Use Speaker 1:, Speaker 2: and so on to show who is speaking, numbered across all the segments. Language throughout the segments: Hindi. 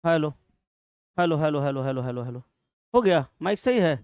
Speaker 1: Hello hello hello hello hello hello hello. हो गया, माइक सही है।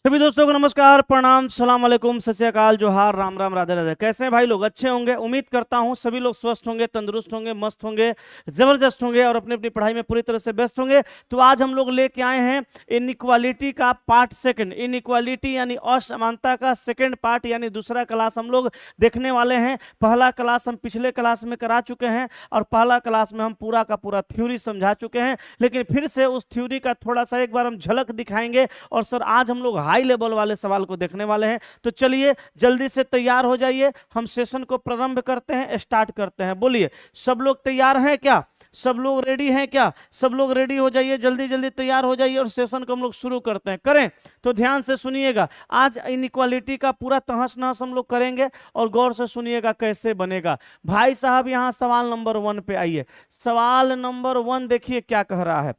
Speaker 1: सभी दोस्तों को नमस्कार, प्रणाम, सलाम अलैकुम, सत श्री अकाल, जोहार, राम राम, राधे राधे। कैसे हैं भाई लोग? अच्छे होंगे, उम्मीद करता हूं सभी लोग स्वस्थ होंगे, तंदुरुस्त होंगे, मस्त होंगे, जबरदस्त होंगे और अपनी अपनी पढ़ाई में पूरी तरह से व्यस्त होंगे। तो आज हम लोग लेके आए हैं इनइक्वालिटी का पार्ट सेकंड। इनइक्वालिटी यानी असमानता का सेकंड पार्ट, यानी दूसरा क्लास हम लोग देखने वाले हैं। पहला क्लास हम पिछले क्लास में करा चुके हैं और पहला क्लास में हम पूरा का पूरा थ्योरी समझा चुके हैं, लेकिन फिर से उस थ्योरी का थोड़ा सा एक बार हम झलक दिखाएंगे। और सर आज हम लोग हाई लेवल वाले सवाल को देखने वाले हैं। तो चलिए जल्दी से तैयार हो जाइए, हम सेशन को प्रारंभ करते हैं, स्टार्ट करते हैं। बोलिए, सब लोग तैयार हैं क्या? सब लोग रेडी हैं क्या? सब लोग रेडी हो जाइए, जल्दी जल्दी तैयार हो जाइए और सेशन को हम लोग शुरू करते हैं। करें तो ध्यान से सुनिएगा, आज इनइक्वालिटी का पूरा तहस नहस हम लोग करेंगे और गौर से सुनिएगा कैसे बनेगा। भाई साहब यहां सवाल नंबर 1 पे आइए। सवाल नंबर 1 देखिए क्या कह रहा है।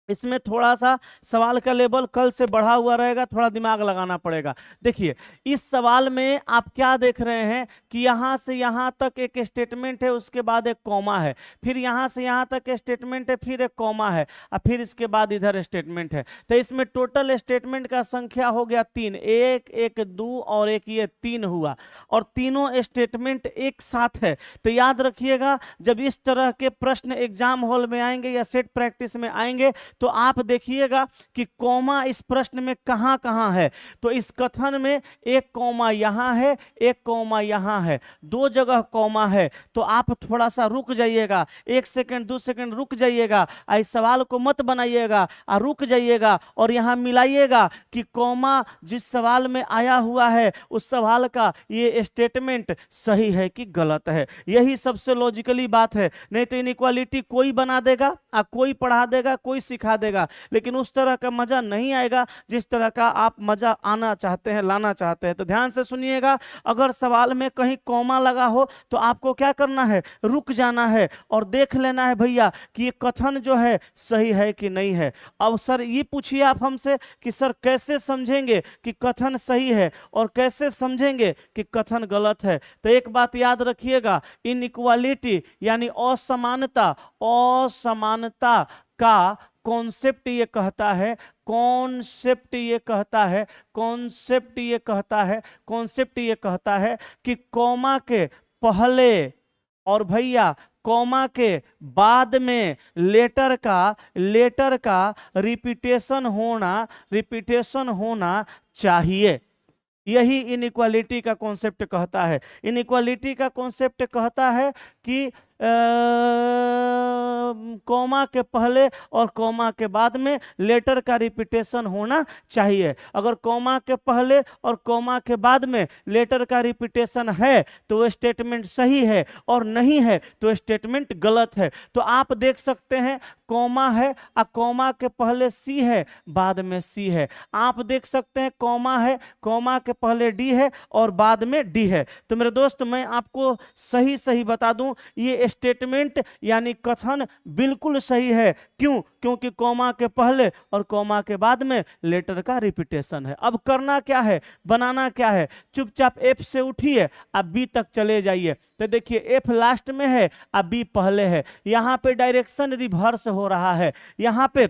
Speaker 1: इसमें थोड़ा सा सवाल का लेवल कल से बढ़ा हुआ रहेगा, थोड़ा दिमाग लगाना पड़ेगा। देखिए इस सवाल में आप क्या देख रहे हैं कि यहां से यहां तक एक स्टेटमेंट है, उसके बाद एक कॉमा है, फिर यहां से यहां तक स्टेटमेंट है, फिर एक कॉमा है और फिर इसके बाद इधर स्टेटमेंट है। तो इसमें टोटल स्टेटमेंट का संख्या हो गया 3, एक एक दो और एक ये 3 हुआ और तीनों स्टेटमेंट एक साथ है। तो याद रखिएगा, जब इस तरह के प्रश्न एग्जाम हॉल में आएंगे या सेट प्रैक्टिस में आएंगे तो आप देखिएगा कि कॉमा इस प्रश्न में कहां कहां है। तो इस कथन में एक कॉमा यहां है, एक कॉमा यहां है, दो जगह कॉमा है। तो आप थोड़ा सा रुक जाइएगा, 1 सेकंड 2 सेकंड रुक जाइएगा, इस सवाल को मत बनाइएगा और रुक जाइएगा और यहां मिलाइएगा कि कॉमा जिस सवाल में आया हुआ है उस सवाल का ये स्टेटमेंट सही है कि गलत है। यही सबसे लॉजिकली बात है। नहीं तो इनइक्वालिटी कोई बना देगा, कोई पढ़ा देगा, कोई सिखा देगा, लेकिन उस तरह का मजा नहीं आएगा जिस तरह का आप मजा आना चाहते हैं, लाना चाहते हैं। तो ध्यान से सुनिएगा, अगर सवाल में कहीं कॉमा लगा हो तो आपको क्या करना है, रुक जाना है और देख लेना है भैया कि ये कथन जो है सही है कि नहीं है। अब सर ये पूछिए आप हमसे कि सर कैसे समझेंगे कि कथन सही है और कैसे समझेंगे कि कथन गलत है। तो एक बात याद रखिएगा, इनइक्वालिटी यानी असमानता, असमानता का कॉन्सेप्ट ये कहता है, कॉन्सेप्ट ये कहता है, कॉन्सेप्ट ये कहता है, कॉन्सेप्ट ये कहता है कि कॉमा के पहले और भैया कॉमा के बाद में लेटर का रिपीटेशन होना चाहिए। यही इनइक्वालिटी का कॉन्सेप्ट कहता है। इनइक्वालिटी का कॉन्सेप्ट कहता है कि कॉमा के पहले और कॉमा के बाद में लेटर का रिपीटेशन होना चाहिए। अगर कॉमा के पहले और कॉमा के बाद में लेटर का रिपीटेशन है तो वो स्टेटमेंट सही है और नहीं है तो स्टेटमेंट गलत है। तो आप देख सकते हैं कॉमा है और कॉमा के पहले सी है, बाद में सी है। आप देख सकते हैं कॉमा है, कॉमा के पहले डी है और बाद में डी है। तो मेरे दोस्त मैं आपको सही सही बता दूं, ये स्टेटमेंट यानी कथन बिल्कुल सही है। क्यों? क्योंकि कॉमा के पहले और कॉमा के बाद में लेटर का रिपीटेशन है। अब करना क्या है, बनाना क्या है, चुपचाप एफ से उठिए, अब बी तक चले जाइए। तो देखिए एफ लास्ट में है, अब बी पहले है। यहां पे डायरेक्शन रिवर्स हो रहा है, यहां पे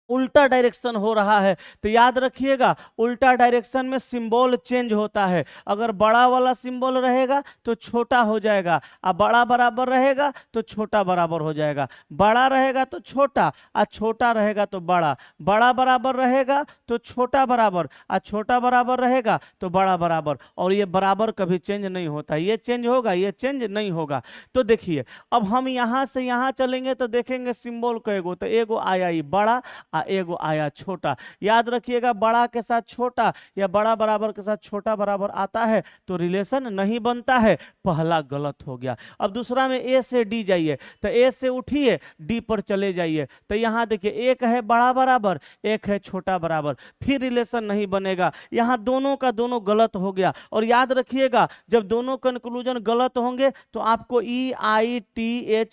Speaker 1: उल्टा डायरेक्शन हो रहा है। तो याद रखिएगा उल्टा डायरेक्शन में सिंबल चेंज होता है। अगर बड़ा वाला सिंबल रहेगा तो छोटा हो जाएगा, और बड़ा बराबर रहेगा तो छोटा बराबर हो जाएगा। बड़ा रहेगा तो छोटा और छोटा रहेगा तो बड़ा, बड़ा बराबर रहेगा तो छोटा बराबर और छोटा बराबर रहेगा तो बड़ा बराबर। और ये बराबर कभी चेंज नहीं होता, ये चेंज होगा, ये चेंज नहीं होगा। तो देखिए अब हम यहां से यहां चलेंगे तो देखेंगे सिंबल कएगो, तो एगो आया ये बड़ा, एगो आया छोटा। याद रखिएगा बड़ा के साथ छोटा या बड़ा बराबर के साथ छोटा बराबर आता है तो रिलेशन नहीं बनता है, पहला गलत हो गया। अब दूसरा में ए से डी जाइए, तो ए से उठिए डी पर चले जाइए। तो यहां देखिए एक है बड़ा बराबर, एक है छोटा बराबर, फिर रिलेशन नहीं बनेगा, यहां दोनों का दोनों गलत हो गया। और याद रखिएगा जब दोनों कंक्लूजन गलत होंगे तो आपको EITHER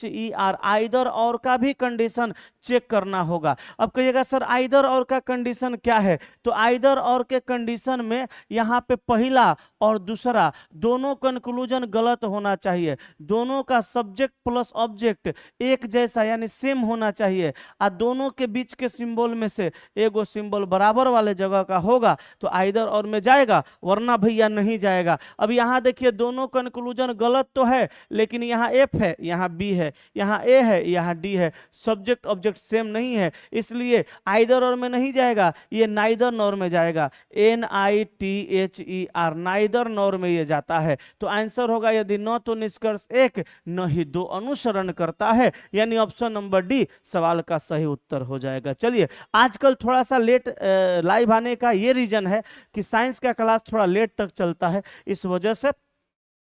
Speaker 1: आइदर और का भी कंडीशन चेक करना होगा। अब कहिएगा बताइएगा सर आइदर और का कंडीशन क्या है। तो आइदर और के कंडीशन में यहाँ पे पहला और दूसरा दोनों कंक्लूजन गलत होना चाहिए, दोनों का सब्जेक्ट प्लस ऑब्जेक्ट एक जैसा यानी सेम होना चाहिए, और दोनों के बीच के सिंबल में से एगो सिंबल बराबर वाले जगह का होगा तो आइदर और में जाएगा, वरना भैया नहीं जाएगा। अब यहाँ देखिए दोनों कंक्लूजन गलत तो है, लेकिन यहाँ एफ है, यहाँ बी है, यहाँ ए है, यहाँ डी है, सब्जेक्ट ऑब्जेक्ट सेम नहीं है, इसलिए आइदर और में नहीं जाएगा, ये नाइदर नॉर में जाएगा। NITHER नाइदर नॉर में ये जाता है। तो आंसर होगा यदि न तो निष्कर्ष एक न ही दो अनुसरण करता है, यानी ऑप्शन नंबर डी सवाल का सही उत्तर हो जाएगा। चलिए आजकल थोड़ा सा लेट लाइव आने का ये रीजन है कि साइंस का क्लास थोड़ा लेट तक चलता है, इस वजह से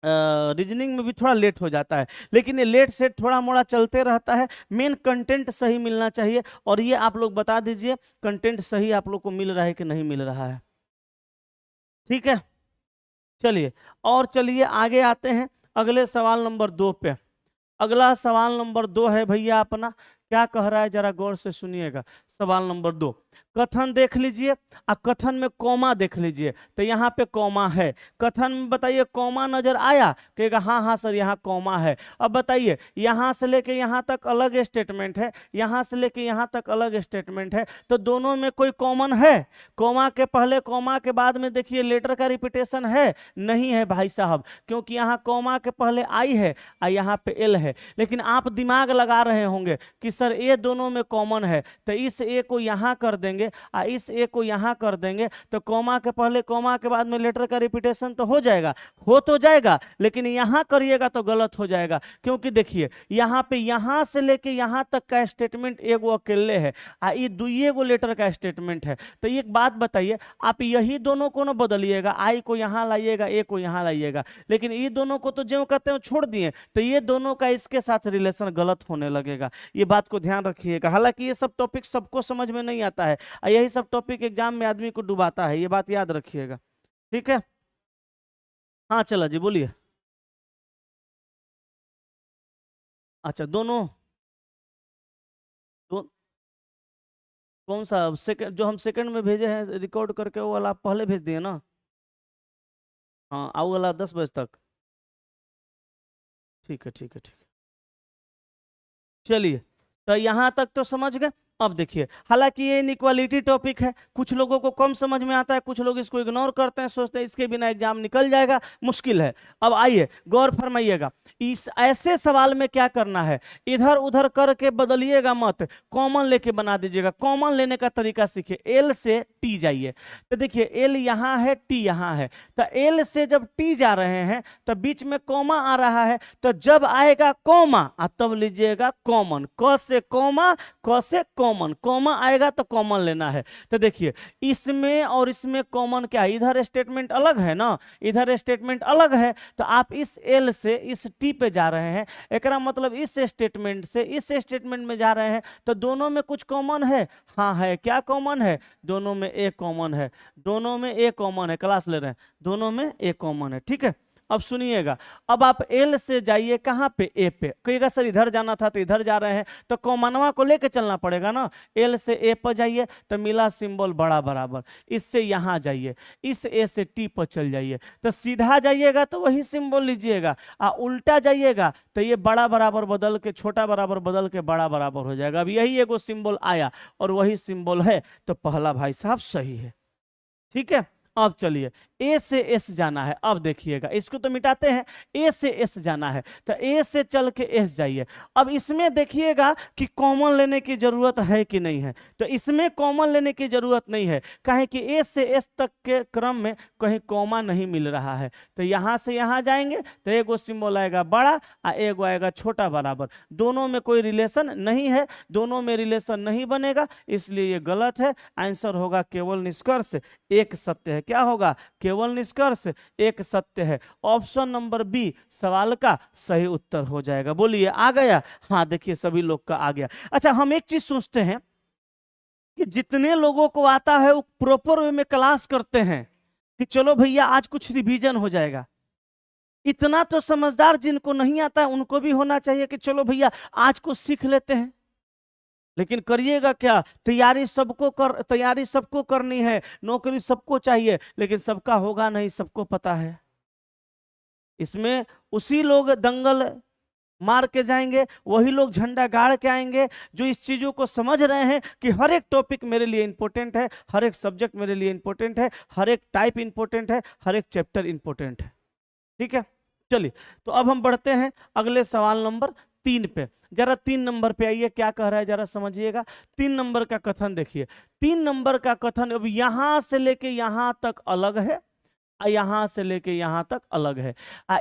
Speaker 1: रीजनिंग में भी थोड़ा लेट हो जाता है, लेकिन ये लेट सेट थोड़ा मोड़ा चलते रहता है। मेन कंटेंट सही मिलना चाहिए, और ये आप लोग बता दीजिए कंटेंट सही आप लोग को मिल रहा है कि नहीं मिल रहा है। ठीक है, चलिए और चलिए आगे आते हैं अगले सवाल नंबर 2 पे। अगला सवाल नंबर 2 है भैया अपना, क्या कह रहा है जरा गौर से सुनिएगा। सवाल नंबर 2 कथन देख लीजिए, और कथन में कॉमा देख लीजिए। तो यहाँ पे कॉमा है, कथन में बताइए कॉमा नजर आया, कहेगा हाँ हाँ सर यहाँ कॉमा है। अब बताइए यहाँ से लेके यहाँ तक अलग स्टेटमेंट है, यहाँ से लेके यहाँ तक अलग स्टेटमेंट है, तो दोनों में कोई कॉमन है? कॉमा के पहले कॉमा के बाद में देखिए लेटर का रिपीटेशन है? नहीं है भाई साहब, क्योंकि यहाँ कॉमा के पहले आई है और यहाँ पे एल है। लेकिन आप दिमाग लगा रहे होंगे कि सर ये दोनों में कॉमन है, तो इस ए को यहाँ कर देंगे और इस ए को यहाँ कर देंगे, तो कॉमा के पहले कॉमा के बाद में लेटर का रिपीटेशन तो हो जाएगा, हो तो जाएगा, लेकिन यहाँ करिएगा तो गलत हो जाएगा। क्योंकि देखिए यहाँ पे यहाँ से लेके यहाँ तक का स्टेटमेंट एगो अकेले है और ये दुइये गो लेटर का स्टेटमेंट है। तो एक बात बताइए, आप यही दोनों को ना बदलिएगा, आई को यहाँ लाइएगा, ए को यहाँ लाइएगा, लेकिन ये दोनों को तो जो कहते हैं छोड़ दिए, तो ये दोनों का इसके साथ रिलेशन गलत होने लगेगा। ये बात को ध्यान रखिएगा। हालांकि ये सब टॉपिक सबको समझ में नहीं आता है, यही सब टॉपिक एग्जाम में आदमी को डुबाता है, ये बात याद रखिएगा। ठीक है, हाँ चला जी बोलिए। अच्छा दोनों दो, कौन सा सेकंड जो हम सेकंड में भेजे हैं रिकॉर्ड करके, वो वाला आप पहले भेज दिए ना? हाँ आओ वाला 10 बजे तक। ठीक है ठीक है ठीक है, चलिए तो यहाँ तक तो समझ गए। अब देखिए, हालांकि ये इनइक्वालिटी टॉपिक है, कुछ लोगों को कम समझ में आता है, कुछ लोग इसको इग्नोर करते हैं, सोचते हैं इसके बिना एग्जाम निकल जाएगा, मुश्किल है। अब आइए गौर फरमाइएगा, इस ऐसे सवाल में क्या करना है, इधर उधर करके बदलिएगा मत, कॉमन लेके बना दीजिएगा। कॉमन लेने का तरीका सीखिए, एल से टी जाइए। तो देखिए एल यहाँ है, टी यहाँ है, तो एल से जब टी जा रहे हैं तो बीच में कॉमा आ रहा है, तो जब आएगा कॉमा तब लीजिएगा कॉमन, क से कॉमा, क से कॉमन, कॉमा आएगा तो कॉमन लेना है। तो देखिए इसमें और इसमें कॉमन क्या है, इधर स्टेटमेंट अलग है ना, इधर स्टेटमेंट अलग है, तो आप इस एल से इस टी पे जा रहे हैं, एकरा मतलब इस स्टेटमेंट से इस स्टेटमेंट में जा रहे हैं, तो दोनों में कुछ कॉमन है। हाँ है, क्या कॉमन है? दोनों में एक कॉमन है, दोनों में एक कॉमन है, क्लास ले रहे हैं, दोनों में एक कॉमन है। ठीक है, अब सुनिएगा, अब आप एल से जाइए कहाँ पे, ए पे। कहिएगा सर इधर जाना था तो इधर जा रहे हैं, तो कॉमनवा को लेके चलना पड़ेगा ना। एल से ए पर जाइए तो मिला सिंबल बड़ा बराबर, इससे यहाँ जाइए, इस ए से टी पर चल जाइए, तो सीधा जाइएगा तो वही सिंबल लीजिएगा, उल्टा जाइएगा तो ये बड़ा बराबर बदल के छोटा बराबर बदल के बड़ा बराबर हो जाएगा। अब यही एगो सिंबल आया और वही सिंबल है, तो पहला भाई साहब सही है। ठीक है, अब चलिए ए से एस जाना है। अब देखिएगा, इसको तो मिटाते हैं, ए से एस जाना है, तो ए से चल के एस जाइए। अब इसमें देखिएगा कि कॉमन लेने की जरूरत है कि नहीं है, तो इसमें कॉमन लेने की जरूरत नहीं है, काहे कि ए से एस तक के क्रम में कहीं कॉमा नहीं मिल रहा है। तो यहाँ से यहाँ जाएंगे तो एगो सिंबल आएगा बड़ा और एगो आएगा छोटा बराबर, दोनों में कोई रिलेशन नहीं है, दोनों में रिलेशन नहीं बनेगा, इसलिए ये गलत है। आंसर होगा केवल निष्कर्ष एक सत्य है। क्या होगा? केवल निष्कर्ष एक सत्य है। ऑप्शन नंबर बी सवाल का सही उत्तर हो जाएगा। बोलिए आ गया? हाँ देखिए सभी लोग का आ गया। अच्छा हम एक चीज सोचते हैं कि जितने लोगों को आता है वो प्रॉपर वे में क्लास करते हैं कि चलो भैया आज कुछ रिवीजन हो जाएगा। इतना तो समझदार जिनको नहीं आता है उनको भी होना चाहिए कि चलो भैया आज कुछ सीख लेते हैं। लेकिन करिएगा क्या, तैयारी सबको करनी है, नौकरी सबको चाहिए, लेकिन सबका होगा नहीं, सबको पता है। इसमें उसी लोग दंगल मार के जाएंगे, वही लोग झंडा गाड़ के आएंगे जो इस चीजों को समझ रहे हैं कि हर एक टॉपिक मेरे लिए इंपॉर्टेंट है, हर एक सब्जेक्ट मेरे लिए इंपॉर्टेंट है, हर एक टाइप इंपॉर्टेंट है, हर एक चैप्टर इंपॉर्टेंट है। ठीक है, चलिए तो अब हम बढ़ते हैं अगले सवाल नंबर 3 पे। जरा 3 नंबर पे आइए, क्या कह रहा है जरा समझिएगा। 3 नंबर का कथन देखिए। 3 नंबर का कथन अब यहां से लेके यहां तक अलग है, यहां से लेके यहां तक अलग है।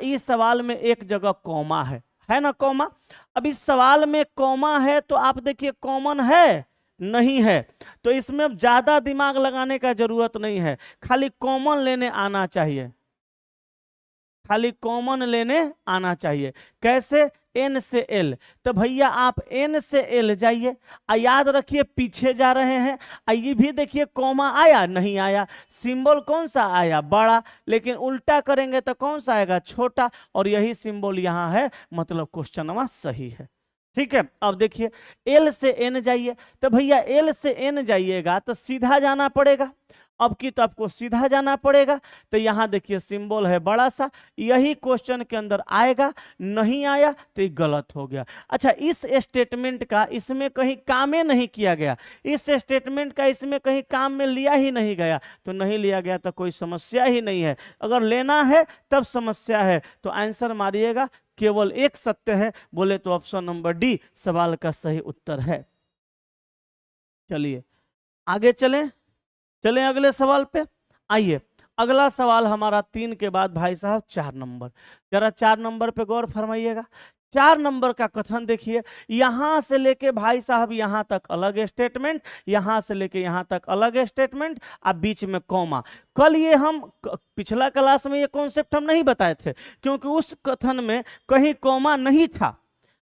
Speaker 1: इस सवाल में एक जगह कॉमा है ना, कॉमा। अब इस सवाल में कॉमा है तो आप देखिए कॉमन है नहीं है, तो इसमें अब ज्यादा दिमाग लगाने का जरूरत नहीं है, खाली कॉमन लेने आना चाहिए, खाली कॉमन लेने आना चाहिए। कैसे, एन से एल। तो भैया आप एन से एल जाइए, याद रखिए पीछे जा रहे हैं। ये भी देखिए कॉमा आया नहीं आया, सिंबल कौन सा आया, बड़ा, लेकिन उल्टा करेंगे तो कौन सा आएगा, छोटा, और यही सिंबल यहाँ है, मतलब क्वेश्चन सही है। ठीक है, अब देखिए एल से एन जाइए, तो भैया एल से एन जाइएगा तो सीधा जाना पड़ेगा, अब की तो आपको सीधा जाना पड़ेगा। तो यहां देखिए सिंबल है बड़ा सा, यही क्वेश्चन के अंदर आएगा, नहीं आया तो ये गलत हो गया। अच्छा, इस स्टेटमेंट का इसमें कहीं काम में नहीं किया गया, इस स्टेटमेंट का इसमें कहीं काम में लिया ही नहीं गया, तो नहीं लिया गया तो कोई समस्या ही नहीं है। अगर लेना है तब समस्या है, तो आंसर मारिएगा, केवल एक सत्य है, बोले तो ऑप्शन नंबर डी सवाल का सही उत्तर है। चलिए आगे चलें अगले सवाल पे। आइए अगला सवाल हमारा 3 के बाद भाई साहब 4 नंबर, जरा 4 नंबर पे गौर फरमाइएगा। 4 नंबर का कथन देखिए, यहां से लेके भाई साहब यहां तक अलग स्टेटमेंट, यहां से लेके यहां तक अलग स्टेटमेंट, अब बीच में कॉमा। कल ये हम पिछला क्लास में ये कॉन्सेप्ट हम नहीं बताए थे, क्योंकि उस कथन में कहीं कॉमा नहीं था।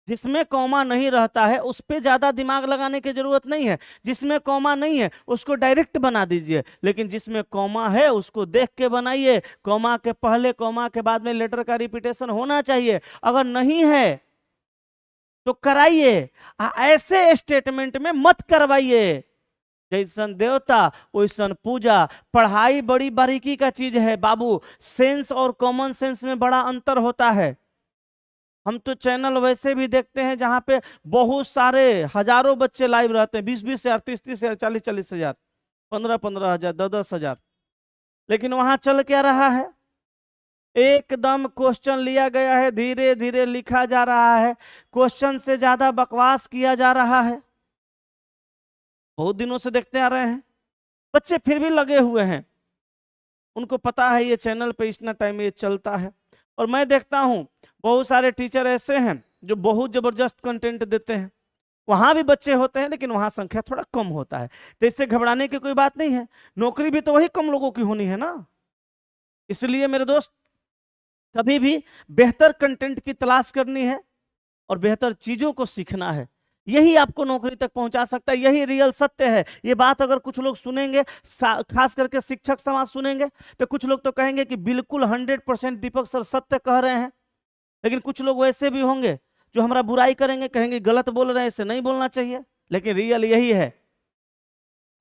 Speaker 1: जिसमें कॉमा नहीं रहता है उस पे ज्यादा दिमाग लगाने की जरूरत नहीं है, जिसमें कॉमा नहीं है उसको डायरेक्ट बना दीजिए, लेकिन जिसमें कॉमा है उसको देख के बनाइए, कॉमा के पहले कॉमा के बाद में लेटर का रिपीटेशन होना चाहिए, अगर नहीं है तो कराइए, ऐसे स्टेटमेंट में मत करवाइए। जैसन देवता वैसन पूजा, पढ़ाई बड़ी बारीकी का चीज है बाबू, सेंस और कॉमन सेंस में बड़ा अंतर होता है। हम तो चैनल वैसे भी देखते हैं जहां पे बहुत सारे हजारों बच्चे लाइव रहते हैं, 20-20 हजार, 30-30 हजार, 40-40 हजार, 15-15 हजार, 10-10 हजार, लेकिन वहां चल क्या रहा है, एकदम क्वेश्चन लिया गया है, धीरे धीरे लिखा जा रहा है, क्वेश्चन से ज्यादा बकवास किया जा रहा है। बहुत दिनों से देखते आ रहे हैं, बच्चे फिर भी लगे हुए हैं, उनको पता है ये चैनल पे इतना टाइम ये चलता है। और मैं देखता हूं बहुत सारे टीचर ऐसे हैं जो बहुत जबरदस्त कंटेंट देते हैं, वहां भी बच्चे होते हैं लेकिन वहां संख्या थोड़ा कम होता है, तो इससे घबराने की कोई बात नहीं है, नौकरी भी तो वही कम लोगों की होनी है ना। इसलिए मेरे दोस्त कभी भी बेहतर कंटेंट की तलाश करनी है और बेहतर चीजों को सीखना है, यही आपको नौकरी तक पहुंचा सकता है, यही रियल सत्य है। ये बात अगर कुछ लोग सुनेंगे, खास करके शिक्षक समाज सुनेंगे, तो कुछ लोग तो कहेंगे कि बिल्कुल 100% दीपक सर सत्य कह रहे हैं, लेकिन कुछ लोग वैसे भी होंगे जो हमारा बुराई करेंगे, कहेंगे गलत बोल रहे हैं, ऐसे नहीं बोलना चाहिए, लेकिन रियल यही है।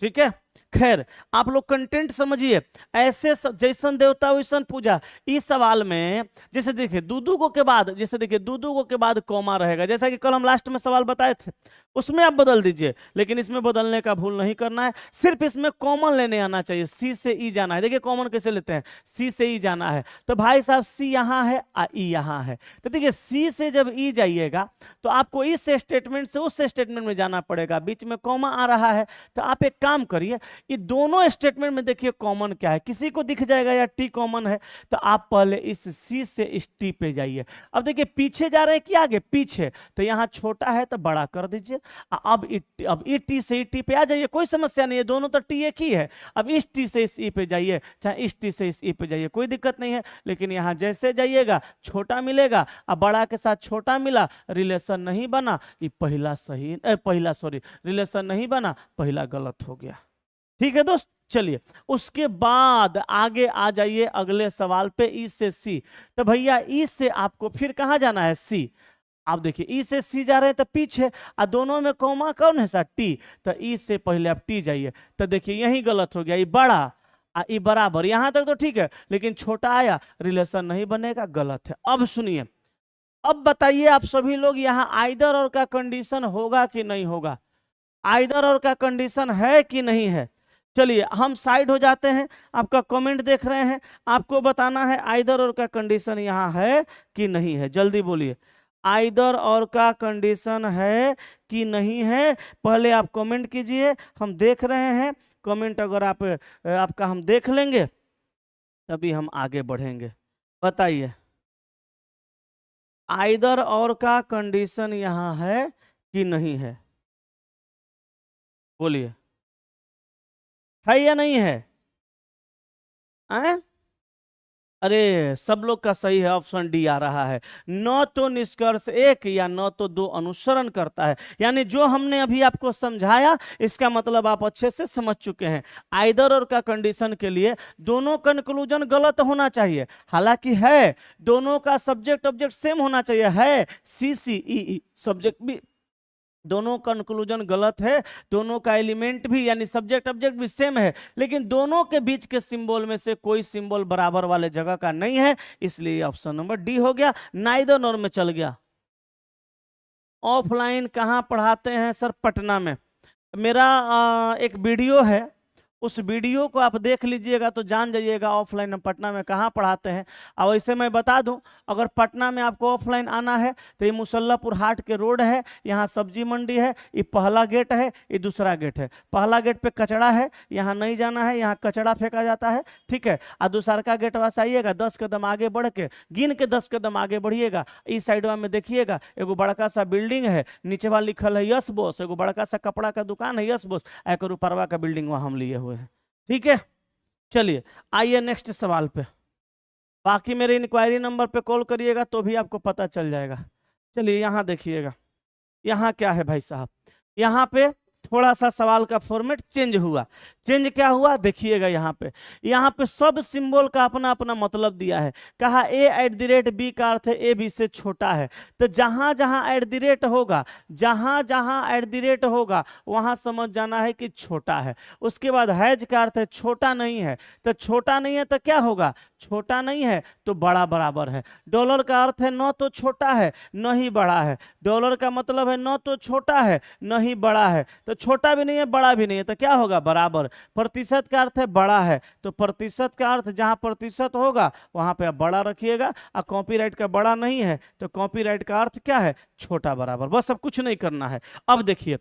Speaker 1: ठीक है, खैर आप लोग कंटेंट समझिए, ऐसे जैसन देवता वैसन पूजा। इस सवाल में जैसे देखिए दूदू के बाद, जैसे देखिए दूदू के बाद कॉमा रहेगा, जैसा कि कल हम लास्ट में सवाल बताए थे, उसमें आप बदल दीजिए, लेकिन इसमें बदलने का भूल नहीं करना है, सिर्फ इसमें कॉमन लेने आना चाहिए, सी से ई जाना है। देखिए कॉमन कैसे लेते हैं, सी से ई जाना है, तो भाई साहब सी यहाँ है ई यहाँ है, तो देखिए सी से जब ई जाइएगा तो आपको इस स्टेटमेंट से उस स्टेटमेंट में जाना पड़ेगा, बीच में कॉमा आ रहा है, तो आप एक काम करिए, ये दोनों स्टेटमेंट में देखिए कॉमन क्या है, किसी को दिख जाएगा या टी कॉमन है, तो आप पहले इस सी से इस टी पे जाइए। अब देखिए पीछे जा रहे हैं कि आगे, पीछे, तो यहाँ छोटा है तो बड़ा कर दीजिए, अब ई टी से ई टी पे आ जाइए, कोई समस्या नहीं है, दोनों तो टी एक ही है। अब इस टी से इस ई पे जाइए, चाहे इस टी से इस ई पे जाइए, कोई दिक्कत नहीं है, लेकिन यहाँ जैसे जाइएगा छोटा मिलेगा, अब बड़ा के साथ छोटा मिला, रिलेशन नहीं बना, ये पहला सही, रिलेशन नहीं बना, पहला गलत हो गया। ठीक है दोस्त, चलिए उसके बाद आगे आ जाइए अगले सवाल पे, ई से सी। तो भैया ई से आपको फिर कहां जाना है, सी। आप देखिए ई से सी जा रहे हैं तो पीछे, और दोनों में कौमा कौन है सर, टी, तो ई से पहले आप टी जाइए, तो देखिए यही गलत हो गया, ये बड़ा ई बराबर, यहां तक तो ठीक है, लेकिन छोटा आया, रिलेशन नहीं बनेगा, गलत है। अब सुनिए, अब बताइए आप सभी लोग, यहाँ आइदर और का कंडीशन होगा कि नहीं होगा, आइदर और का कंडीशन है कि नहीं है। चलिए हम साइड हो जाते हैं, आपका कमेंट देख रहे हैं, आपको बताना है आइदर और का कंडीशन यहाँ है कि नहीं है, जल्दी बोलिए, आइदर और का कंडीशन है कि नहीं है, पहले आप कमेंट कीजिए, हम देख रहे हैं कमेंट, अगर आपका हम देख लेंगे तभी हम आगे बढ़ेंगे। बताइए आइदर और का कंडीशन यहाँ है कि नहीं है, बोलिए, है या नहीं है? अरे सब लोग का सही है, ऑप्शन डी आ रहा है, न तो निष्कर्ष एक या न तो दो अनुसरण करता है, यानी जो हमने अभी आपको समझाया इसका मतलब आप अच्छे से समझ चुके हैं। आइदर और का कंडीशन के लिए दोनों कंक्लूजन गलत होना चाहिए, हालांकि है, दोनों का सब्जेक्ट ऑब्जेक्ट सेम होना चाहिए, है सी सी ई सब्जेक्ट भी, दोनों कंक्लूजन गलत है, दोनों का एलिमेंट भी यानी सब्जेक्ट ऑब्जेक्ट भी सेम है, लेकिन दोनों के बीच के सिंबल में से कोई सिंबल बराबर वाले जगह का नहीं है, इसलिए ऑप्शन नंबर डी हो गया, नाइदर नॉर में चल गया। ऑफलाइन कहाँ पढ़ाते हैं सर? पटना में। मेरा एक वीडियो है, उस वीडियो को आप देख लीजिएगा तो जान जाइएगा ऑफलाइन हम पटना में कहाँ पढ़ाते हैं। और वैसे मैं बता दूं, अगर पटना में आपको ऑफलाइन आना है तो ये मुसल्लापुर हाट के रोड है, यहाँ सब्जी मंडी है, ये पहला गेट है, ये दूसरा गेट है, पहला गेट पे कचड़ा है, यहाँ नहीं जाना है, यहाँ कचड़ा फेंका जाता है, ठीक है। और दूसरा गेट वास आइएगा, 10 कदम आगे बढ़ के, गिन के 10 कदम आगे बढ़िएगा, इस साइड में देखिएगा एगो बड़का सा बिल्डिंग है, नीचे वाला लिखल है यस बॉस, एगो बड़का सा कपड़ा का दुकान है यस बॉस, एक ऊपरवा का बिल्डिंग वहाँ हम लिए हुए हैं, ठीक है। चलिए आइए नेक्स्ट सवाल पे, बाकी मेरे इंक्वायरी नंबर पे कॉल करिएगा तो भी आपको पता चल जाएगा। चलिए यहाँ देखिएगा, यहाँ क्या है भाई साहब, यहाँ पे थोड़ा सा सवाल का फॉर्मेट चेंज हुआ, चेंज क्या हुआ देखिएगा, यहाँ पे सब सिंबल का अपना अपना मतलब दिया है, कहा a@b का अर्थ है ए बी से छोटा है, तो जहां जहां @ होगा, जहां जहां @ होगा वहां समझ जाना है कि छोटा है। उसके बाद हैज का अर्थ है छोटा नहीं है, तो छोटा नहीं है तो क्या होगा, छोटा नहीं है तो बड़ा बराबर है। डॉलर का अर्थ है न तो छोटा है न ही बड़ा है, डॉलर का मतलब है न तो छोटा है न ही बड़ा है, तो छोटा भी नहीं है बड़ा भी नहीं है तो क्या होगा, बराबर। प्रतिशत का अर्थ है बड़ा है, तो प्रतिशत का अर्थ जहां प्रतिशत होगा वहां पे आप बड़ा रखिएगा, और कॉपीराइट का बड़ा नहीं है तो कॉपीराइट का अर्थ क्या है, छोटा बराबर, बस अब कुछ नहीं करना है। अब देखिए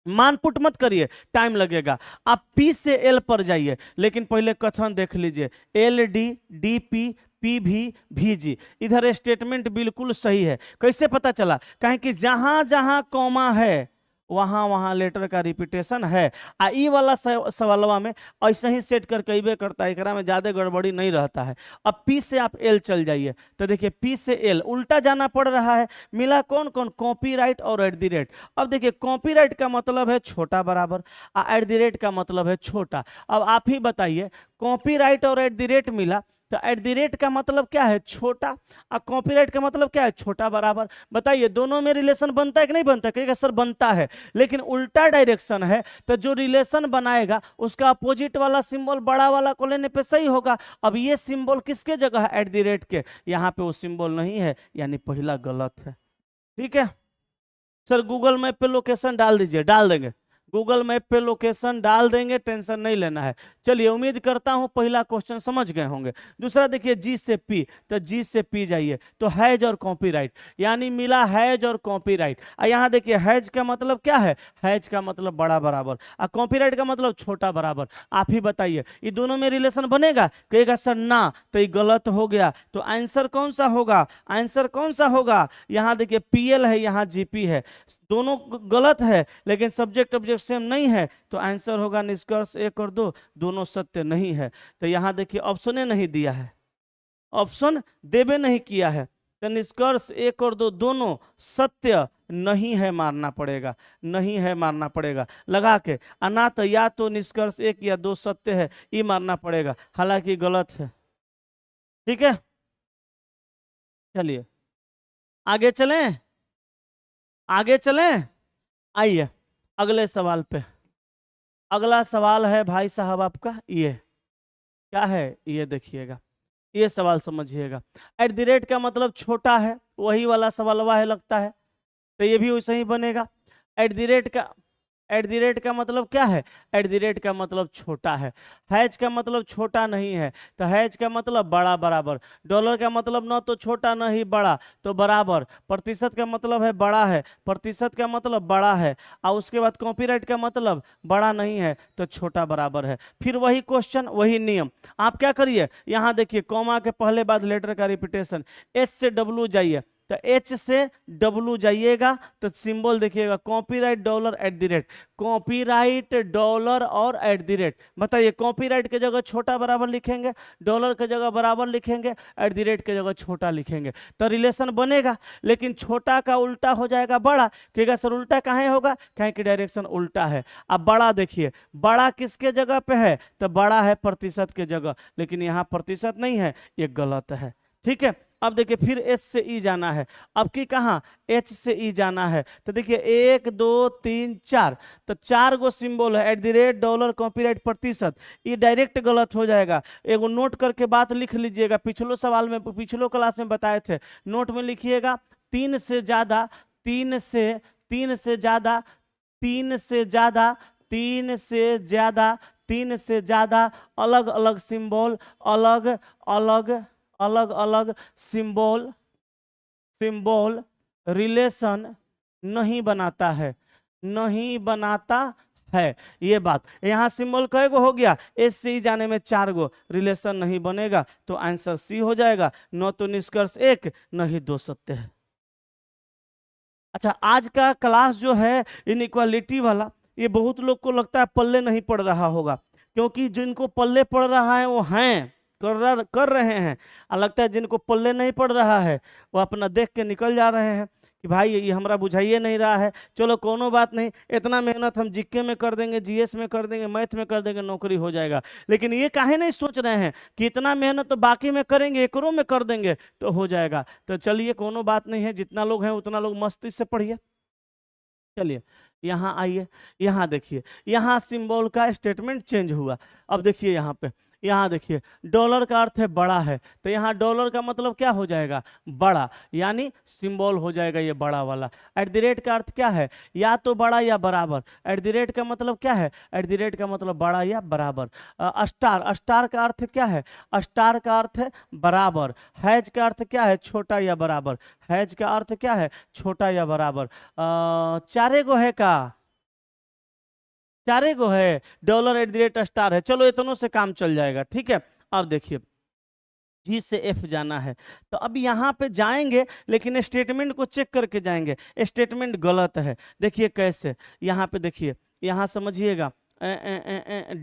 Speaker 1: मानपुट मत करिए, टाइम लगेगा, आप पी से एल पर जाइए, लेकिन पहले कथन देख लीजिए, L D D P P भी भी जी, इधर स्टेटमेंट बिल्कुल सही है। कैसे पता चला, कहें कि जहां जहां कॉमा है वहां वहां लेटर का रिपीटेशन है, आ ई वाला सवालवा में ऐसे ही सेट कर कईबे करता है, एकरा में ज्यादा गड़बड़ी नहीं रहता है। अब पी से आप एल चल जाइए, तो देखिए पी से एल उल्टा जाना पड़ रहा है, मिला कौन कौन, कॉपीराइट और @ अब देखिए कॉपीराइट का मतलब है छोटा बराबर, और @ का मतलब है छोटा। अब आप ही बताइए, कॉपीराइट और @ मिला तो @ का मतलब क्या है, छोटा, और कॉपीराइट का मतलब क्या है, छोटा बराबर। बताइए दोनों में रिलेशन बनता है कि नहीं बनता, कहेगा सर बनता है, लेकिन उल्टा डायरेक्शन है, तो जो रिलेशन बनाएगा उसका अपोजिट वाला सिंबल बड़ा वाला को लेने पे सही होगा। अब ये सिंबल किसके जगह है, @ के, यहाँ पे वो सिंबल नहीं है, यानी पहला गलत है, ठीक है। सर गूगल मैप पे लोकेशन डाल दीजिए, डाल देंगे, गूगल मैप पे लोकेशन डाल देंगे, टेंशन नहीं लेना है। चलिए उम्मीद करता हूं पहला क्वेश्चन समझ गए होंगे। दूसरा देखिए जी से पी, तो जी से पी जाइए तो हैज और कॉपीराइट, यानी मिला हैज और कॉपीराइट। यहाँ देखिए हैज का मतलब क्या है, हैज का मतलब बड़ा बराबर, और कॉपीराइट का मतलब छोटा बराबर। आप ही बताइए ये दोनों में रिलेशन बनेगा, कहेगा सर ना, तो ये गलत हो गया, तो आंसर कौन सा होगा, आंसर कौन सा होगा, यहाँ देखिए पीएल है यहाँ जीपी है, दोनों गलत है, लेकिन सब्जेक्ट ऑब्जेक्ट सेम नहीं है, तो आंसर होगा निष्कर्ष 1 और 2 दोनों सत्य नहीं है। तो यहां देखिए ऑप्शन नहीं दिया है, ऑप्शन देवे नहीं किया है, तो निष्कर्ष 1 और 2 दोनों सत्य नहीं है मानना पड़ेगा, नहीं है मानना पड़ेगा लगा के, अना तो या तो निष्कर्ष 1 या 2 सत्य है ये मानना पड़ेगा, हालांकि गलत है, ठीक है। चलिए आगे चलें, आगे चलें, आइए अगले सवाल पे। अगला सवाल है भाई साहब आपका, ये क्या है, ये देखिएगा, ये सवाल समझिएगा। एट द रेट का मतलब छोटा है, वही वाला सवाल है लगता है, तो ये भी वैसे ही बनेगा। एट द रेट का, एट द रेट का मतलब क्या है, एट द रेट का मतलब छोटा है। हैज का मतलब छोटा नहीं है, तो हैज का मतलब बड़ा बराबर। डॉलर का मतलब न तो छोटा न ही बड़ा, तो बराबर। प्रतिशत का मतलब है बड़ा है, प्रतिशत का मतलब बड़ा है, और उसके बाद कॉपीराइट का मतलब बड़ा नहीं है, तो छोटा बराबर है। फिर वही क्वेश्चन, वही नियम। आप क्या करिए, यहाँ देखिए कॉमा के पहले बाद लेटर का रिपीटेशन, एच से डब्लू जाइए, तो एच से डब्लू जाइएगा तो सिंबल देखिएगा copyright dollar at the rate, copyright dollar और एट द रेट। बताइए, कॉपीराइट की जगह छोटा बराबर लिखेंगे, डॉलर की जगह बराबर लिखेंगे, एट द रेट की जगह छोटा लिखेंगे, तो रिलेशन बनेगा। लेकिन छोटा का उल्टा हो जाएगा बड़ा। कहेगा सर उल्टा कहाँ होगा, कहें कि डायरेक्शन उल्टा है। अब बड़ा देखिए, बड़ा किसके जगह पे है, तो बड़ा है प्रतिशत के जगह, लेकिन यहाँ प्रतिशत नहीं है, ये गलत है। ठीक है, अब देखिए फिर एच से ई जाना है, अब की कहाँ, एच से ई जाना है, तो देखिए 1 2 3 4, तो 4 गो सिंबल है, at the rate dollar copyright प्रतिशत, ये डायरेक्ट गलत हो जाएगा। एगो नोट करके बात लिख लीजिएगा, पिछलो सवाल में, पिछलो क्लास में बताए थे, नोट में लिखिएगा 3 से ज्यादा, 3 से, 3 से ज्यादा, 3 से ज्यादा, 3 से ज्यादा, 3 से ज्यादा अलग अलग सिंबल, अलग अलग, अलग अलग सिंबल, सिंबल रिलेशन नहीं बनाता है, नहीं बनाता है। ये बात यहां सिंबल कई गो हो गया, एस से ही जाने में 4 गो, रिलेशन नहीं बनेगा, तो आंसर सी हो जाएगा। न तो निष्कर्ष 1, नहीं 2 सत्य है। अच्छा, आज का क्लास जो है इनइक्वालिटी वाला, ये बहुत लोग को लगता है पल्ले नहीं पड़ रहा होगा, क्योंकि जिनको पल्ले पड़ रहा है वो हैं, कर रहे हैं, और लगता है जिनको पल्ले नहीं पड़ रहा है वो अपना देख के निकल जा रहे हैं कि भाई ये हमारा बुझाइए नहीं रहा है, चलो कोनो बात नहीं, इतना मेहनत हम जीके में कर देंगे, जीएस में कर देंगे, मैथ में कर देंगे, नौकरी हो जाएगा। लेकिन ये काहे नहीं सोच रहे हैं कि इतना मेहनत तो बाकी में करेंगे, एकरों में कर देंगे तो हो जाएगा। तो चलिए कोनो बात नहीं है, जितना लोग हैं उतना लोग मस्ती से पढ़िए। चलिए यहाँ आइए, यहाँ देखिए, यहाँ सिंबल का स्टेटमेंट चेंज हुआ। अब देखिए यहाँ पे, यहाँ देखिए डॉलर का अर्थ है बड़ा है, तो यहाँ डॉलर का मतलब क्या हो जाएगा, बड़ा, यानी सिंबल हो जाएगा ये बड़ा वाला। एट द रेट का अर्थ क्या है, या तो बड़ा या बराबर। एट द रेट का मतलब क्या है, एट द रेट का मतलब बड़ा या बराबर। स्टार, स्टार का अर्थ क्या है, स्टार का अर्थ है बराबर। हैज का अर्थ क्या है, छोटा या बराबर। हैज का अर्थ क्या है, छोटा या बराबर। चारे गो है का, चारे गो है, dollar at the rate star है, चलो इतनों से काम चल जाएगा। ठीक है, अब देखिए जी से एफ जाना है, तो अब यहाँ पे जाएंगे लेकिन स्टेटमेंट को चेक करके जाएंगे, स्टेटमेंट गलत है। देखिए कैसे, यहाँ पे देखिए, यहाँ समझिएगा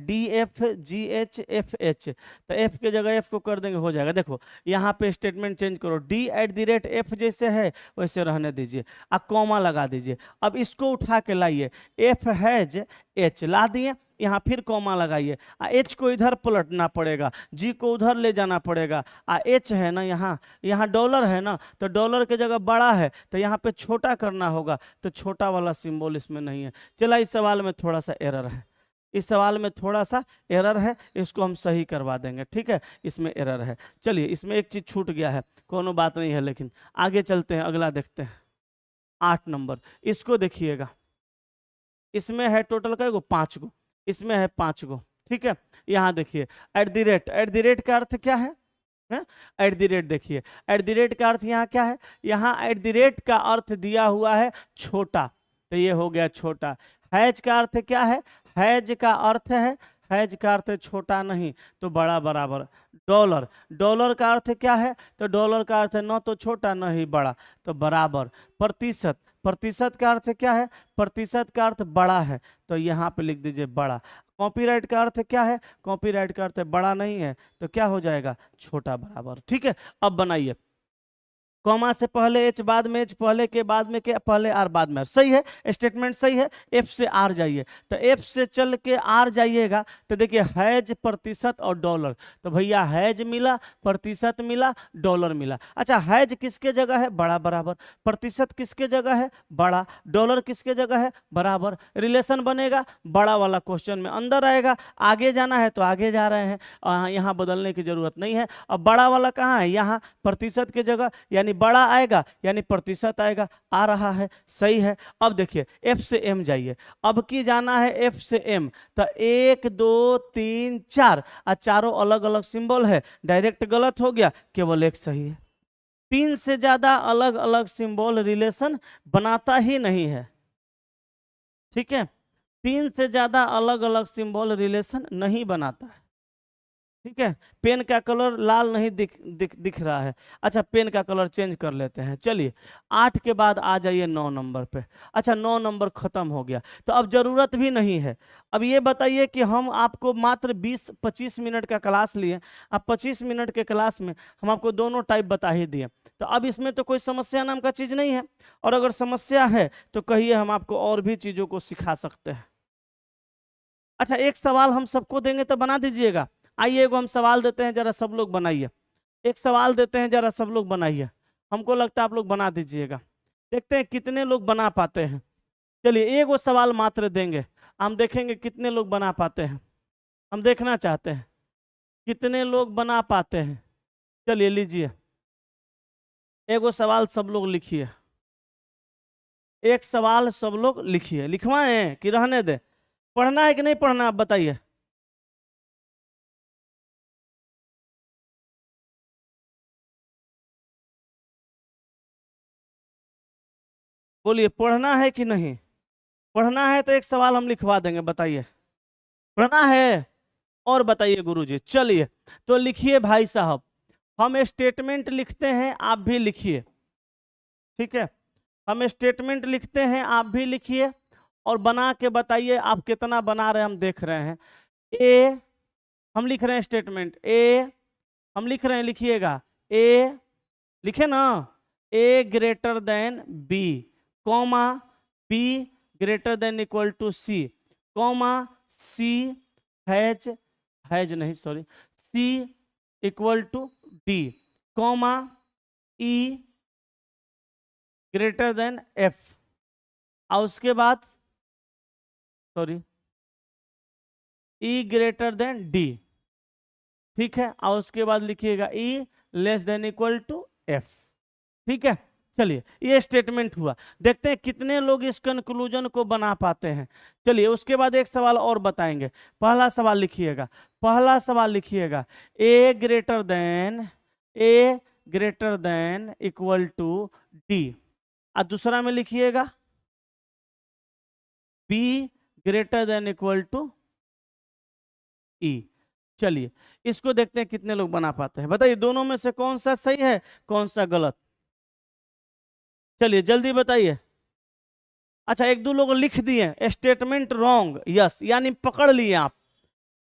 Speaker 1: DFGHFH, तो एफ के जगह एफ को कर देंगे, हो जाएगा। देखो यहाँ पे स्टेटमेंट चेंज करो, D at the rate F जैसे है वैसे रहने दीजिए, अब कॉमा लगा दीजिए। अब इसको उठा के लाइए, एफ हैज एच ला दिए, यहाँ फिर कॉमा लगाइए, एच को इधर पलटना पड़ेगा, जी को उधर ले जाना पड़ेगा, एच है ना यहाँ, यहाँ डॉलर है ना, तो डॉलर के जगह बड़ा है तो यहाँ पे छोटा करना होगा, तो छोटा वाला सिंबल इसमें नहीं है। चला, इस सवाल में थोड़ा सा एरर है, इस सवाल में थोड़ा सा एरर है, इसको हम सही करवा देंगे। ठीक है, इसमें एरर है। चलिए, इसमें एक चीज छूट गया है, कोनो बात नहीं है, लेकिन आगे चलते हैं, अगला देखते हैं। 8 नंबर, इसको देखिएगा, इसमें है टोटल कई गो, 5 गो, इसमें है 5 गो। ठीक है, यहाँ देखिए at the rate, at the rate का अर्थ क्या है, एट द रेट। देखिए एट द रेट का अर्थ यहाँ क्या है, यहाँ एट द रेट का अर्थ दिया हुआ है छोटा, तो ये हो गया छोटा। हैज का अर्थ क्या है, हैज का अर्थ है, हैज का अर्थ है छोटा नहीं तो बड़ा बराबर। डॉलर, डॉलर का अर्थ क्या है, तो डॉलर का अर्थ है न तो छोटा न ही बड़ा, तो बराबर। प्रतिशत, प्रतिशत का अर्थ क्या है, प्रतिशत का अर्थ बड़ा है, तो यहाँ पे लिख दीजिए बड़ा। कॉपीराइट का अर्थ क्या है, कॉपीराइट का अर्थ बड़ा नहीं है, तो क्या हो जाएगा, छोटा बराबर। ठीक है, अब बनाइए, कॉमा से पहले एच, बाद में एच, पहले के बाद में के, पहले आर बाद में आर। सही है, स्टेटमेंट सही है। एफ से आर जाइए, तो एफ से चल के आर जाइएगा तो देखिए हैज, प्रतिशत और डॉलर। तो भैया हैज मिला, प्रतिशत मिला, डॉलर मिला। अच्छा, हैज किसके जगह है? बड़ा बराबर। प्रतिशत किसके जगह है? बड़ा। डॉलर किसके जगह है? बराबर। रिलेशन बनेगा, बड़ा वाला क्वेश्चन में अंदर आएगा। आगे जाना है तो आगे जा रहे हैं, यहाँ बदलने की जरूरत नहीं है। अब बड़ा वाला कहाँ है? यहाँ प्रतिशत की जगह, यानी बड़ा आएगा यानी प्रतिशत आएगा। आ रहा है, सही है। अब देखिए एफ से एम जाइए, अब की जाना है एफ से एम, तो 1 2 3 4, चारों अलग अलग सिंबल है, डायरेक्ट गलत हो गया, केवल एक सही है। 3 से ज्यादा अलग अलग सिंबल रिलेशन बनाता ही नहीं है, ठीक है। 3 से ज्यादा अलग अलग सिंबल रिलेशन नहीं बनाता है, ठीक है। पेन का कलर लाल नहीं दिख रहा है। अच्छा, पेन का कलर चेंज कर लेते हैं। चलिए 8 के बाद आ जाइए 9 नंबर पे। अच्छा, 9 नंबर खत्म हो गया, तो अब जरूरत भी नहीं है। अब ये बताइए कि हम आपको मात्र 20-25 मिनट का क्लास लिए, अब 25 मिनट के क्लास में हम आपको दोनों टाइप बता ही दिए, तो अब इसमें तो कोई समस्या नाम का चीज नहीं है। और अगर समस्या है तो कहिए, हम आपको और भी चीजों को सिखा सकते हैं। अच्छा, एक सवाल हम सबको देंगे तो बना दीजिएगा। आइए एगो हम सवाल देते हैं, जरा सब लोग बनाइए। एक सवाल देते हैं, जरा सब लोग बनाइए। हमको लगता है आप लोग बना दीजिएगा, देखते हैं कितने लोग बना पाते हैं। चलिए एगो सवाल मात्र देंगे, हम देखेंगे कितने लोग बना पाते हैं। हम देखना चाहते हैं कितने लोग बना पाते हैं। चलिए लीजिए, एगो सवाल सब लोग लिखिए। एक सवाल सब लोग लिखिए। लिखवाएं कि रहने दे? पढ़ना है कि नहीं पढ़ना, आप बताइए। बोलिए, पढ़ना है कि नहीं? पढ़ना है तो एक सवाल हम लिखवा देंगे, बताइए। पढ़ना है? और बताइए गुरुजी। चलिए तो लिखिए भाई साहब, हम स्टेटमेंट लिखते हैं, आप भी लिखिए, ठीक है। हम स्टेटमेंट लिखते हैं, आप भी लिखिए, और बना के बताइए आप कितना बना रहे हैं, हम देख रहे हैं। ए, हम लिख रहे हैं स्टेटमेंट ए, हम लिख रहे हैं, लिखिएगा। ए लिखे ना, a greater than b, comma b greater than equal to c, comma c hash नहीं sorry, c equal to d, comma e greater than f, और उसके बाद sorry e greater than d, ठीक है। और उसके बाद लिखिएगा e less than equal to f, ठीक है। चलिए ये स्टेटमेंट हुआ, देखते हैं कितने लोग इस कंक्लूजन को बना पाते हैं। चलिए उसके बाद एक सवाल और बताएंगे। पहला सवाल लिखिएगा, पहला सवाल लिखिएगा, a greater than equal to d, और दूसरा में लिखिएगा b greater than equal to e. चलिए इसको देखते हैं कितने लोग बना पाते हैं, बताइए दोनों में से कौन सा सही है कौन सा गलत। चलिए जल्दी बताइए। अच्छा, एक दो लोग लिख दिए स्टेटमेंट रॉन्ग, यस, यानी पकड़ लिए आप।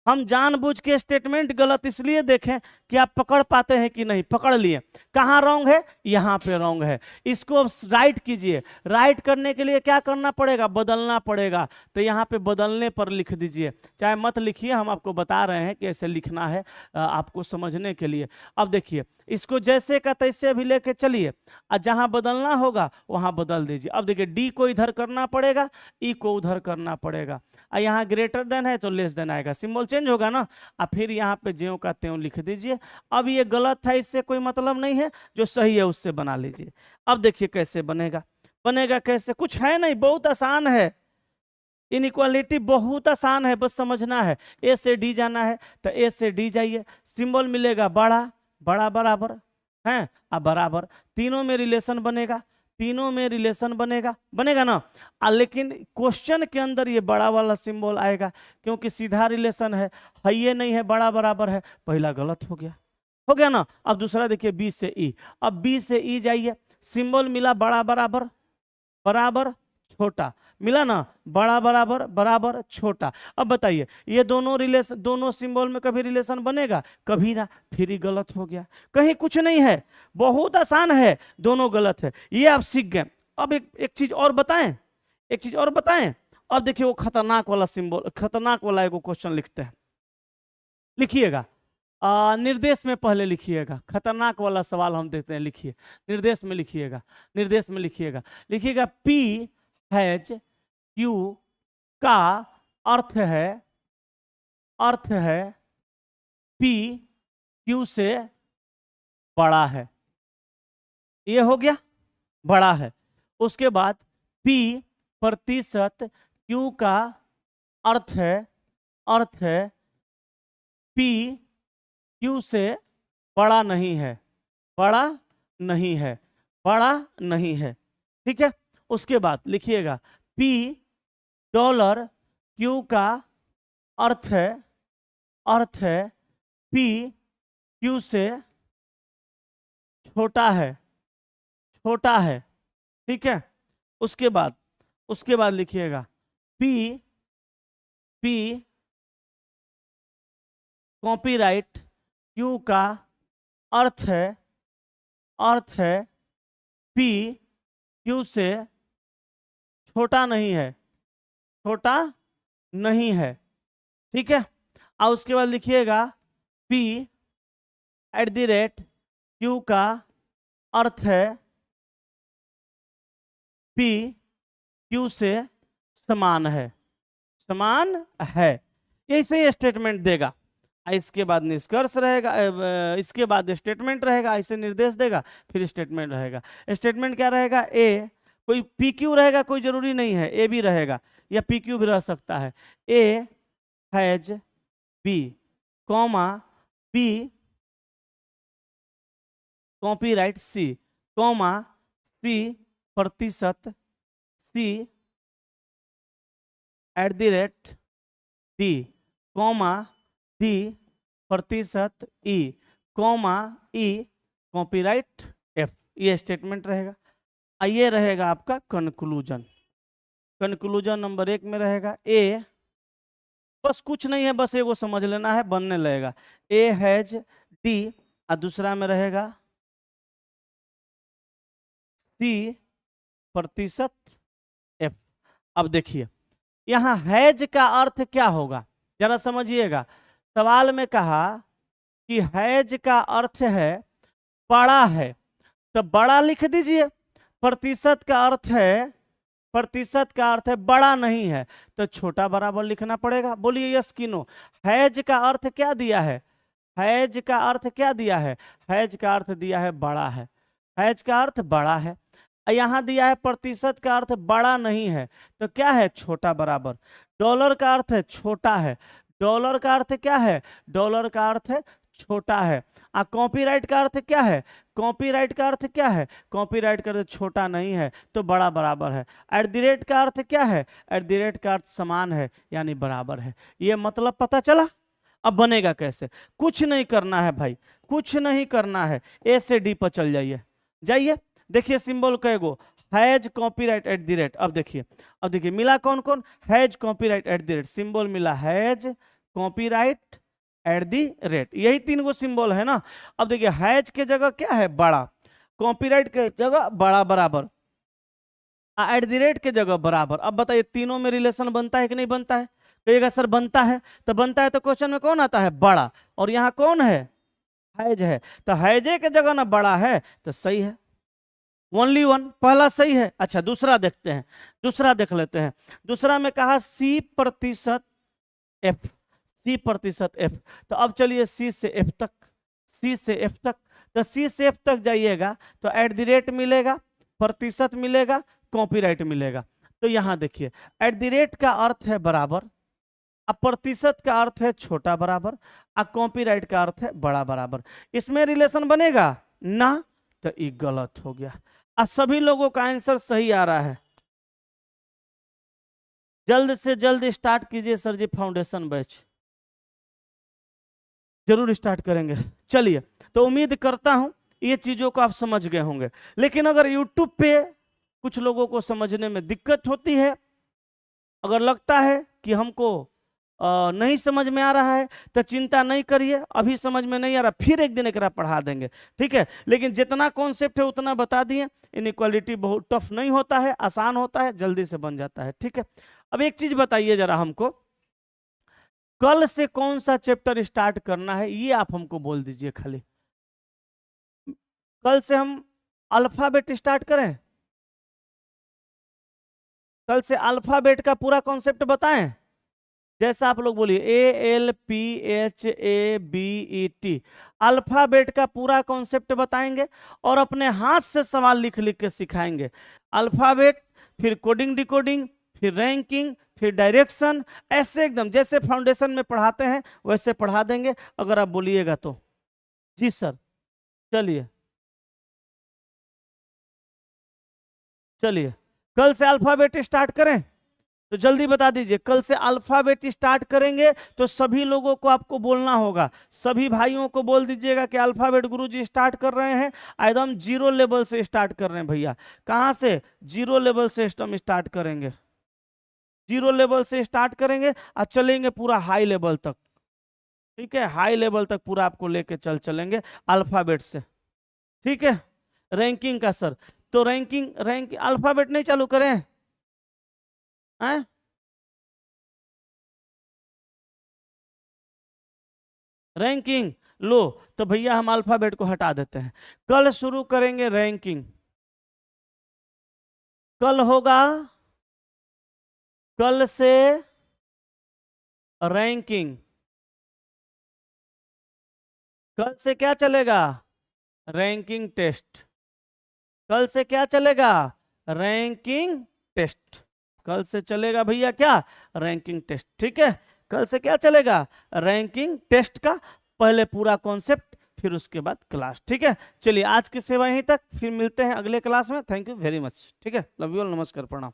Speaker 1: हम जानबूझ के स्टेटमेंट गलत इसलिए देखें कि आप पकड़ पाते हैं कि नहीं, पकड़ लिए। कहाँ रॉन्ग है? यहाँ पे रॉन्ग है, इसको राइट कीजिए। राइट करने के लिए क्या करना पड़ेगा? बदलना पड़ेगा, तो यहाँ पे बदलने पर लिख दीजिए, चाहे मत लिखिए, हम आपको बता रहे हैं कि ऐसे लिखना है आपको समझने के लिए। अब देखिए इसको जैसे का तैसे भी लेके चलिए, और जहाँ बदलना होगा वहाँ बदल दीजिए। अब देखिए डी को इधर करना पड़ेगा, ई को उधर करना पड़ेगा, और यहाँ ग्रेटर देन है तो लेस देन आएगा, सिंबल चेंज होगा ना, और फिर यहाँ पे ज्यों का त्यों लिख दीजिए। अब ये गलत है, इससे कोई मतलब नहीं है, जो सही है उससे बना लीजिए। अब देखिए कैसे बनेगा, बनेगा कैसे, कुछ है नहीं, बहुत आसान है। इनइक्वालिटी बहुत आसान है, बस समझना है। ए से डी जाना है तो ए से डी जाइए, सिंबल मिलेगा बड़ा, बड़ा बराबर है, अब बराबर, तीनों में रिलेशन बनेगा, तीनों में रिलेशन बनेगा, बनेगा ना। लेकिन क्वेश्चन के अंदर ये बड़ा वाला सिंबल आएगा, क्योंकि सीधा रिलेशन है ये नहीं है, बड़ा बराबर है, पहला गलत हो गया ना। अब दूसरा देखिए बी से ई, अब बी से ई जाइए, सिंबल मिला बड़ा बराबर, बराबर छोटा, मिला ना, बड़ा बराबर बराबर छोटा। अब बताइए ये दोनों रिलेशन, दोनों सिंबल में कभी रिलेशन बनेगा? कभी ना, फिर ही गलत हो गया। कहीं कुछ नहीं है, बहुत आसान है, दोनों गलत है, ये आप सीख गए। अब एक चीज और बताएं, एक चीज और बताएं। अब देखिए वो खतरनाक वाला सिंबल, खतरनाक वाला एक क्वेश्चन लिखते हैं, लिखिएगा। निर्देश में पहले लिखिएगा, खतरनाक वाला सवाल हम देते हैं, लिखिए निर्देश में लिखिएगा, निर्देश में लिखिएगा, लिखिएगा P हैज Q का अर्थ है, अर्थ है P Q से बड़ा है, ये हो गया बड़ा है। उसके बाद P प्रतिशत Q का अर्थ है, अर्थ है P Q से बड़ा नहीं है, बड़ा नहीं है, बड़ा नहीं है, ठीक है। उसके बाद लिखिएगा P डॉलर Q का अर्थ है, अर्थ है P Q से छोटा है, छोटा है, ठीक है। उसके बाद लिखिएगा P कॉपीराइट Q का अर्थ है, अर्थ है P Q से छोटा नहीं है, छोटा नहीं है, ठीक है। और उसके बाद लिखिएगा P @ Q का अर्थ है P Q से समान है, समान है, ऐसे स्टेटमेंट देगा। इसके बाद निष्कर्ष रहेगा, इसके बाद स्टेटमेंट रहेगा, ऐसे निर्देश देगा, फिर स्टेटमेंट रहेगा। स्टेटमेंट क्या रहेगा? ए, कोई पी क्यू रहेगा, कोई जरूरी नहीं है, ए भी रहेगा या पी क्यू भी रह सकता है। A hash b comma b copyright c comma c प्रतिशत सी @ डी कॉमा डी प्रतिशत e comma e copyright f, ये स्टेटमेंट रहेगा। ये रहेगा आपका कंक्लूजन। कंक्लूजन नंबर 1 में रहेगा ए, बस कुछ नहीं है, बस एगो समझ लेना है, बनने लगेगा। ए हैज डी और दूसरा में रहेगा सी प्रतिशत एफ। अब देखिए यहाँ हैज का अर्थ क्या होगा, जरा समझिएगा। सवाल में कहा कि हैज का अर्थ है बड़ा है, तो बड़ा लिख दीजिए। प्रतिशत का अर्थ है, प्रतिशत का अर्थ है बड़ा नहीं है, तो छोटा बराबर लिखना पड़ेगा। बोलिए यस कि नो। हैज का अर्थ क्या दिया है? हैज का अर्थ क्या दिया है? हैज का अर्थ दिया है बड़ा है, हैज का अर्थ बड़ा है। यहाँ दिया है प्रतिशत का अर्थ बड़ा नहीं है, तो क्या है? छोटा बराबर। डॉलर का अर्थ है छोटा है, डॉलर का अर्थ क्या है? डॉलर का अर्थ है छोटा है। कॉपीराइट का अर्थ क्या है? कॉपीराइट का अर्थ क्या है? कॉपीराइट का अर्थ छोटा नहीं है, तो बड़ा बराबर है। @ का अर्थ क्या है? @ का अर्थ समान है, यानी बराबर है। ये मतलब पता चला। अब बनेगा कैसे? कुछ नहीं करना है भाई, कुछ नहीं करना है। ए से डी पर चल जाइए, जाइए। देखिए सिंबल कैगो, हैज कॉपीराइट @ अब देखिए मिला कौन कौन? हैज कॉपीराइट @ सिंबल मिला हैज कॉपीराइट @ यही 3 गो सिंबल है ना। अब देखिए हैज के जगह क्या है? बड़ा, कॉपीराइट के जगह बड़ा बराबर, @ के जगह बराबर। अब बताइए तीनों में रिलेशन बनता है कि नहीं बनता है? कहिएगा सर बनता है, तो बनता है तो क्वेश्चन में कौन आता है? बड़ा। और यहाँ कौन है? हैज है, तो हैजे के जगह ना बड़ा है, तो सही है। ओनली वन, पहला सही है। अच्छा दूसरा देखते हैं, दूसरा देख लेते हैं। दूसरा में कहा सी प्रतिशत एफ, सी प्रतिशत एफ। तो अब चलिए सी से एफ तक, सी से एफ तक। तो सी से एफ तक जाइएगा तो @ मिलेगा, प्रतिशत मिलेगा, कॉपीराइट मिलेगा। तो यहाँ देखिए @ का अर्थ है बराबर, अब प्रतिशत का अर्थ है छोटा बराबर, और कॉपीराइट का अर्थ है बड़ा बराबर। इसमें रिलेशन बनेगा ना, तो ये गलत हो गया। अब सभी लोगों का आंसर सही आ रहा है। जल्द से जल्द स्टार्ट कीजिए सर जी, फाउंडेशन बैच जरूर स्टार्ट करेंगे। चलिए, तो उम्मीद करता हूं ये चीजों को आप समझ गए होंगे। लेकिन अगर YouTube पे कुछ लोगों को समझने में दिक्कत होती है अगर लगता है कि हमको नहीं समझ में आ रहा है तो चिंता नहीं करिए, अभी समझ में नहीं आ रहा फिर एक दिन एकरा पढ़ा देंगे, ठीक है। लेकिन जितना कॉन्सेप्ट है उतना बता दिए। इनइक्वालिटी बहुत टफ नहीं होता है, आसान होता है, जल्दी से बन जाता है, ठीक है। अब एक चीज बताइए जरा हमको, कल से कौन सा चैप्टर स्टार्ट करना है ये आप हमको बोल दीजिए खाली। कल से हम अल्फाबेट स्टार्ट करें, कल से अल्फाबेट का पूरा कॉन्सेप्ट बताएं। जैसा आप लोग बोलिए ALPHABET, अल्फाबेट का पूरा कॉन्सेप्ट बताएंगे और अपने हाथ से सवाल लिख लिख के सिखाएंगे। अल्फाबेट, फिर कोडिंग डिकोडिंग, फिर रैंकिंग, फिर डायरेक्शन, ऐसे एकदम जैसे फाउंडेशन में पढ़ाते हैं वैसे पढ़ा देंगे, अगर आप बोलिएगा तो। जी सर, चलिए चलिए कल से अल्फाबेट स्टार्ट करें, तो जल्दी बता दीजिए। कल से अल्फाबेट स्टार्ट करेंगे तो सभी लोगों को आपको बोलना होगा, सभी भाइयों को बोल दीजिएगा कि अल्फाबेट गुरुजी स्टार्ट कर रहे हैं, एकदम जीरो लेवल से स्टार्ट कर रहे हैं भैया। कहाँ से? जीरो लेवल से हम स्टार्ट करेंगे, जीरो लेवल से स्टार्ट करेंगे और चलेंगे पूरा हाई लेवल तक, ठीक है। हाई लेवल तक पूरा आपको लेके चलेंगे अल्फाबेट से, ठीक है। रैंकिंग का सर, तो रैंक अल्फाबेट नहीं चालू करें हैं? रैंकिंग लो, तो भैया हम अल्फाबेट को हटा देते हैं, कल शुरू करेंगे रैंकिंग। कल होगा, कल से रैंकिंग। कल से क्या चलेगा? Ranking test. कल से क्या चलेगा? Ranking test. कल से चलेगा भैया क्या? रैंकिंग टेस्ट, ठीक है। कल से क्या चलेगा? रैंकिंग टेस्ट का पहले पूरा कॉन्सेप्ट, फिर उसके बाद क्लास, ठीक है। चलिए आज की सेवा यहीं तक, फिर मिलते हैं अगले क्लास में। थैंक यू वेरी मच, ठीक है। लव यू ऑल, नमस्कार, प्रणाम।